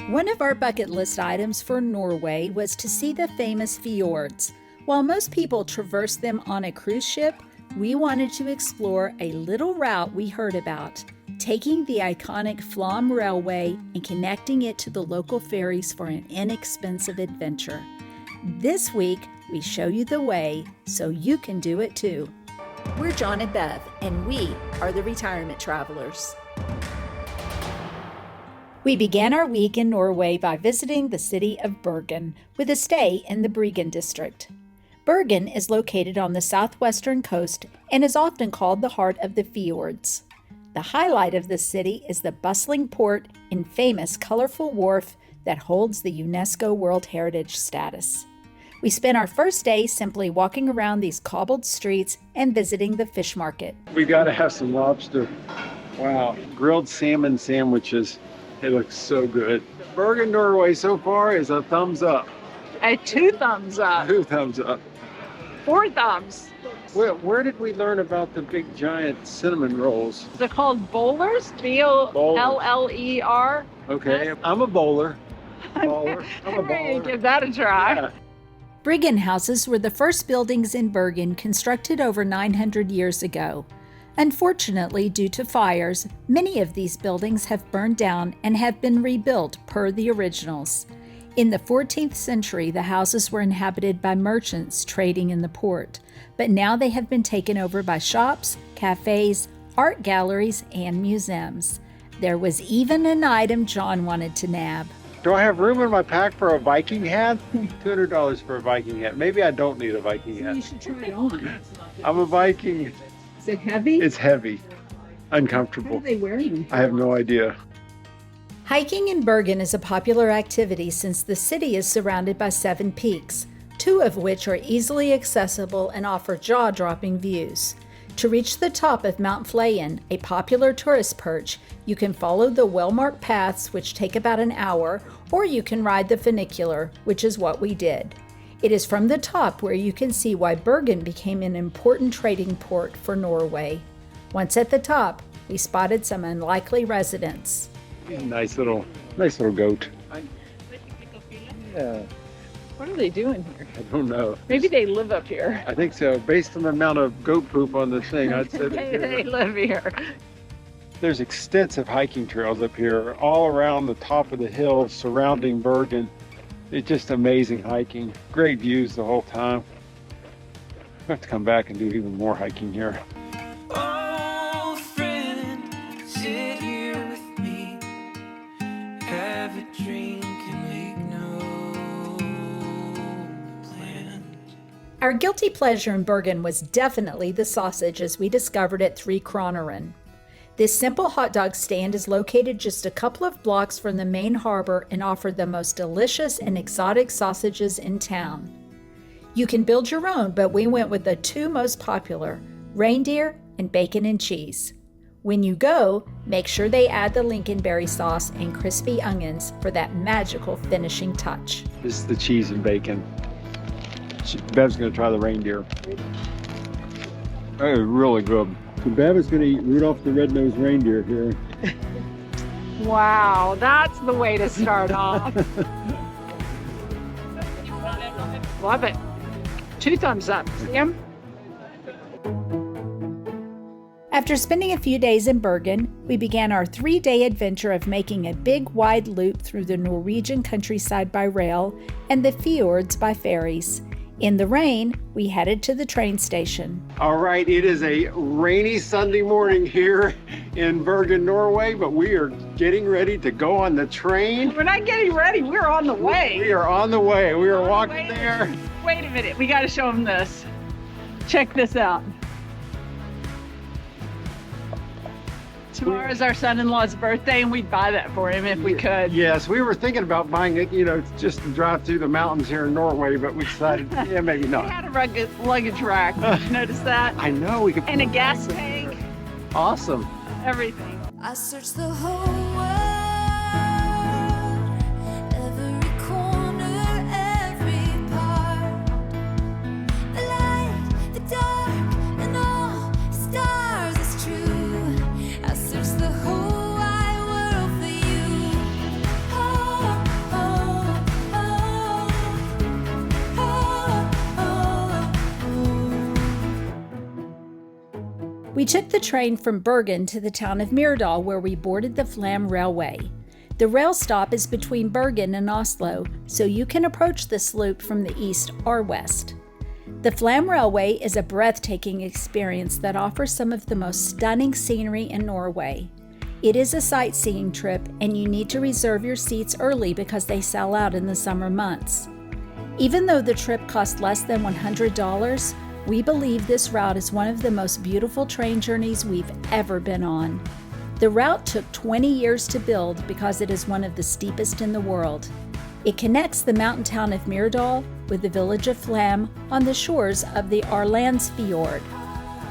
One of our bucket list items for Norway was to see the famous fjords. While most people traverse them on a cruise ship, we wanted to explore a little route we heard about, taking the iconic Flåm Railway and connecting it to the local ferries for an inexpensive adventure. This week, we show you the way so you can do it too. We're John and Bev, and we are the Retirement Travelers. We began our week in Norway by visiting the city of Bergen with a stay in the Bergen district. Bergen is located on the southwestern coast and is often called the heart of the fjords. The highlight of this city is the bustling port and famous colorful wharf that holds the UNESCO World Heritage status. We spent our first day simply walking around these cobbled streets and visiting the fish market. We got to have some lobster. Wow, grilled salmon sandwiches. It looks so good. Bergen, Norway so far is a thumbs up. A 2 thumbs up. 2 thumbs up. 4 thumbs. Where did we learn about the big giant cinnamon rolls? They're called bowlers. B-O-L-L-E-R. Okay, I'm a bowler. I'm a bowler. Give that a try. Yeah. Bergen houses were the first buildings in Bergen constructed over 900 years ago. Unfortunately, due to fires, many of these buildings have burned down and have been rebuilt per the originals. In the 14th century, the houses were inhabited by merchants trading in the port, but now they have been taken over by shops, cafes, art galleries, and museums. There was even an item John wanted to nab. Do I have room in my pack for a Viking hat? $200 for a Viking hat. Maybe I don't need a Viking hat. You should try it on. I'm a Viking. Is it heavy? It's heavy. How Uncomfortable. do they wear them? I have no idea. Hiking in Bergen is a popular activity since the city is surrounded by 7 peaks, 2 of which are easily accessible and offer jaw-dropping views. To reach the top of Mount Flåm, a popular tourist perch, you can follow the well-marked paths, which take about an hour, or you can ride the funicular, which is what we did. It is from the top where you can see why Bergen became an important trading port for Norway. Once at the top, we spotted some unlikely residents. Nice little goat. Yeah, What are they doing here? I don't know. Maybe they live up here. I think so. Based on the amount of goat poop on the thing, I'd say They live here. there's extensive hiking trails up here all around the top of the hill surrounding Bergen. It's just amazing hiking. Great views the whole time. I have to come back and do even more hiking here. Old friend, sit here with me, have a drink and make no plans. Our guilty pleasure in Bergen was definitely the sausage, as we discovered at 3 Kroneren. This simple hot dog stand is located just a couple of blocks from the main harbor and offered the most delicious and exotic sausages in town. You can build your own, but we went with the 2 most popular, reindeer and bacon and cheese. When you go, make sure they add the lingonberry sauce and crispy onions for that magical finishing touch. This is the cheese and bacon. Bev's gonna try the reindeer. Oh, really good. So Bev is gonna eat Rudolph the Red-Nosed Reindeer here. Wow, that's the way to start off. Love it. 2 thumbs up. See 'em? After spending a few days in Bergen, we began our 3-day adventure of making a big wide loop through the Norwegian countryside by rail and the fjords by ferries. In the rain, we headed to the train station. All right, it is a rainy Sunday morning here in Bergen, Norway, but we are getting ready to go on the train. We're not getting ready. We're on the way. We are on the way. We are walking Wait a there. minute. Wait a minute. We got to show them this. Check this out. Tomorrow's our son-in-law's birthday, and we'd buy that for him if we could. Yes, we were thinking about buying it, just to drive through the mountains here in Norway, but we decided, yeah, maybe We not. had a rugged luggage rack. Did you notice that? I know, we could. And a gas tank. Awesome. Everything. I searched the whole world, every corner, every part. The light, the dark, and all the stars is true. I searched the whole wide world for you. Oh, We took the train from Bergen to the town of Myrdal, where we boarded the Flåm Railway. The rail stop is between Bergen and Oslo, so you can approach this loop from the east or west. The Flåm Railway is a breathtaking experience that offers some of the most stunning scenery in Norway. It is a sightseeing trip, and you need to reserve your seats early because they sell out in the summer months. Even though the trip cost less than $100, we believe this route is one of the most beautiful train journeys we've ever been on. The route took 20 years to build because it is one of the steepest in the world. It connects the mountain town of Myrdal with the village of Flåm on the shores of the Fjord.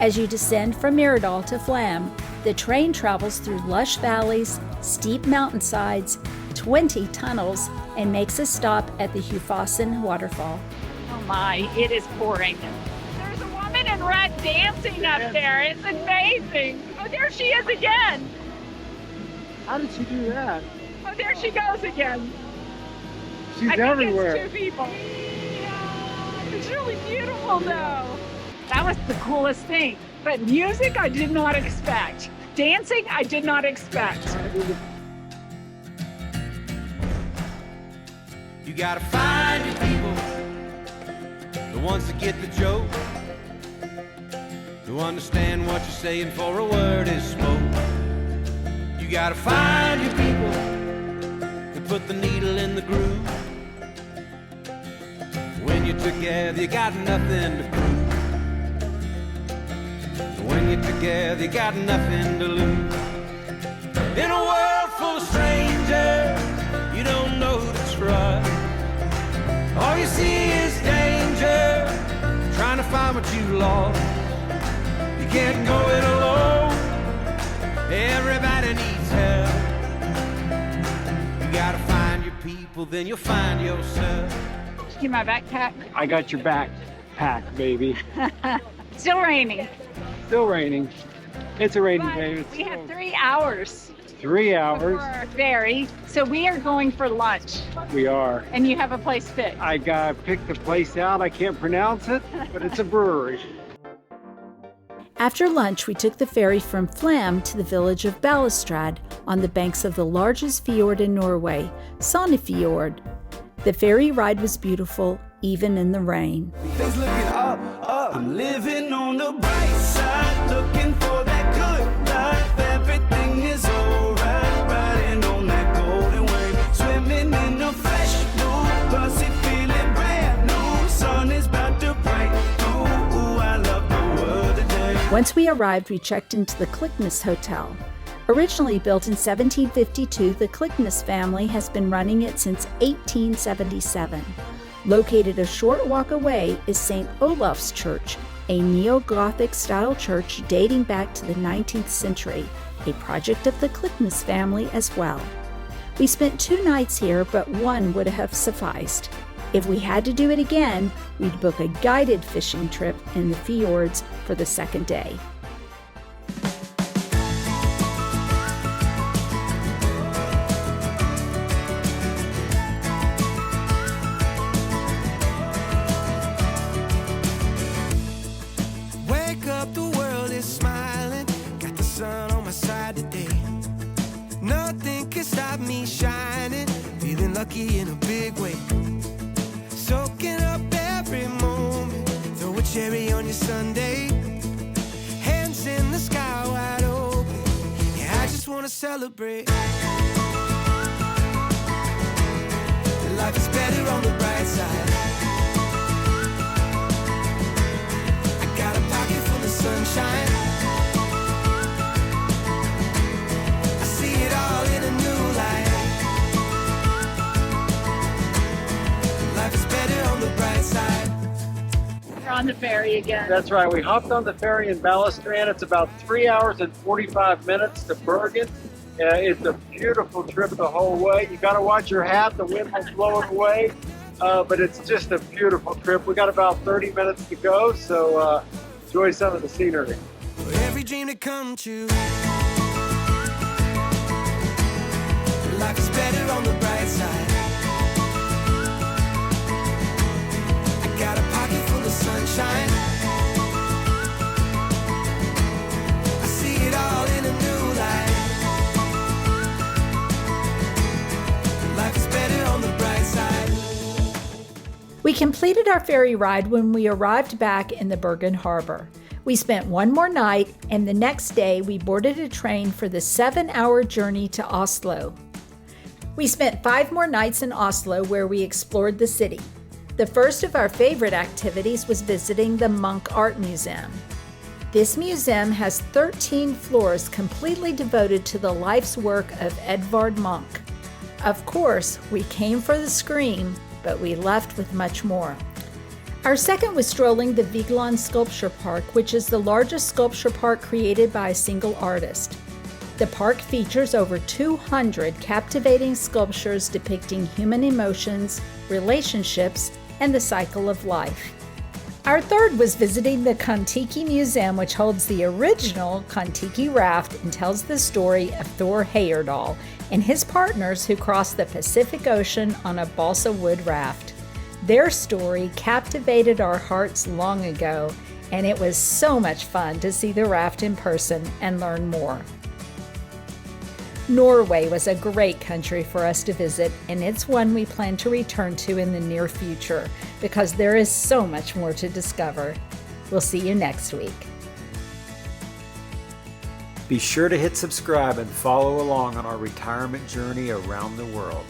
As you descend from Myrdal to Flåm, the train travels through lush valleys, steep mountainsides, 20 tunnels, and makes a stop at the Hufosson waterfall. Oh my, it is pouring. There's a woman in red dancing up there. It's amazing. Oh, there she is again. How did she do that? Oh, there she goes again. She's I think everywhere. it's 2 people. It's really beautiful though. That was the coolest thing. But music, I did not expect. Dancing, I did not expect. You gotta find your people, the ones that get the joke, who understand what you're saying for a word is spoke. You gotta find your people, who put the needle in the groove. When you're together, you got nothing to prove. When you're together, you got nothing to lose. In a world full of strangers, you don't know who to trust. All you see is danger, trying to find what you lost. You can't go it alone, everybody needs help. You gotta find your people, then you'll find yourself. Did you get my backpack? I got your backpack, baby. Still raining. Still raining. It's a rainy But day. It's we have still 3 hours 3 before hours. our ferry, so we are going for lunch. We are. And you have a place picked. I picked the place out. I can't pronounce it, but it's a brewery. After lunch, we took the ferry from Flåm to the village of Balestrad on the banks of the largest fjord in Norway, Fjord. The ferry ride was beautiful, even in the rain. Things looking up, up. I'm living on the bright side, looking for that good life. Everything is alright, riding on that golden wave, swimming in a fresh blue, pussy feeling brand new. Sun is about to break through. Ooh, I love the world today. Once we arrived, we checked into the Clickness Hotel. Originally built in 1752, the Clickness family has been running it since 1877. Located a short walk away is St. Olaf's Church, a neo-Gothic style church dating back to the 19th century, a project of the Clickness family as well. We spent 2 nights here, but 1 would have sufficed. If we had to do it again, we'd book a guided fishing trip in the fjords for the second day. Wake up, the world is smiling. Got the sun on my side today. Nothing can stop me shining. Feeling lucky in a big way. Soaking up every moment. Throw a cherry on your Sunday. Hands in the sky wide open. Yeah, I just wanna celebrate. Life is better on the bright side. Got a pocket full of sunshine. I see it all in a new light. Life is better on the bright side. We're on the ferry again. That's right. We hopped on the ferry in Balestrand. It's about 3 hours and 45 minutes to Bergen. It's a beautiful trip the whole way. You got to watch your hat. The wind will blow it away. But it's just a beautiful trip. We got about 30 minutes to go, so enjoy some of the scenery. For every dream to come true. Life is better on the bright side. I got a pocket full of sunshine. completed our ferry ride when we arrived back in the Bergen harbor. We spent one more night, and the next day we boarded a train for the 7-hour journey to Oslo. We spent 5 more nights in Oslo where we explored the city. The first of our favorite activities was visiting the Munch Art Museum. This museum has 13 floors completely devoted to the life's work of Edvard Munch. Of course, we came for the scream, but we left with much more. Our second was strolling the Vigeland Sculpture Park, which is the largest sculpture park created by a single artist. The park features over 200 captivating sculptures depicting human emotions, relationships, and the cycle of life. Our third was visiting the Kon-Tiki Museum, which holds the original Kon-Tiki raft and tells the story of Thor Heyerdahl and his partners who crossed the Pacific Ocean on a balsa wood raft. Their story captivated our hearts long ago, and it was so much fun to see the raft in person and learn more. Norway was a great country for us to visit, and it's one we plan to return to in the near future because there is so much more to discover. We'll see you next week. Be sure to hit subscribe and follow along on our retirement journey around the world.